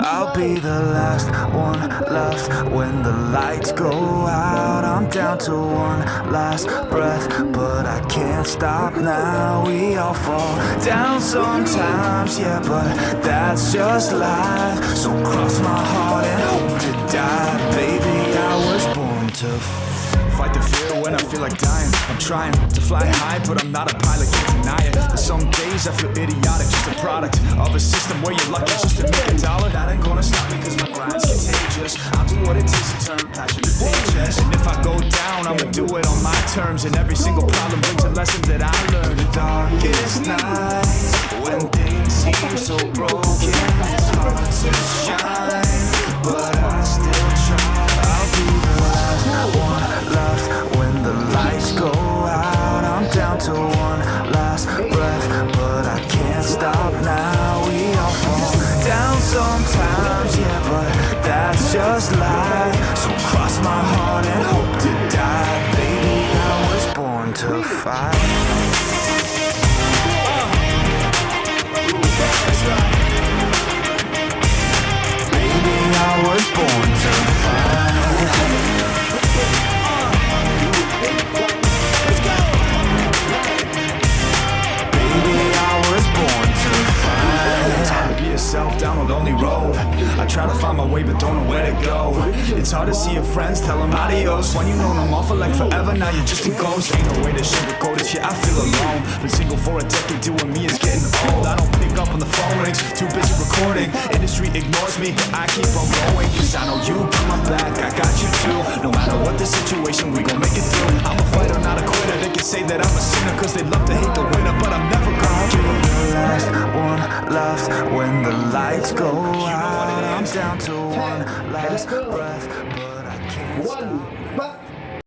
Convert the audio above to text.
I'll be the last one left when the lights go out. I'm down to one last breath, but I can't stop now. We all fall down sometimes, yeah, but that's just life. So cross my heart and hope to die. Baby, I was born to fight the fear when I feel like dying. I'm trying to fly high, but I'm not a pilot, can't deny it. There's some days I feel idiotic, just a product of a system where you're lucky just to make a dollar. That ain't gonna stop me cause my grind's contagious. I'll do what it takes to turn passion to pages. And if I go down, I'ma do it on my terms. And every single problem brings a lesson that I learned. The darkest nights, when things seem so broken, it's hard to shine, but I still try. I'll be the last one left when the lights go out. I'm down to one last breath, but I can't stop now. We all fall down sometimes, yeah, but that's just life. So cross my heart and hope to die. Baby, I was born to fight. That's right. Baby, I was born to fight. Down a lonely road, I try to find my way but don't know where to go. It's hard to see your friends, tell them adios when you know them all for like forever. Now you're just a ghost, ain't no way to sugarcoat it. Yeah, I feel alone, been single for a decade, doing me is getting old. I don't pick up when the phone rings, too busy recording. Industry ignores me, I keep on going, cause I know you got my back, I got you too. No matter what the situation, we gon' make it through. I'm a fighter, not a quitter. They can say that I'm a sinner cause they love to hate the winner, but I'm never gonna give up. The last one left when the lights go out. I'm down to one last breath, but I can't stop.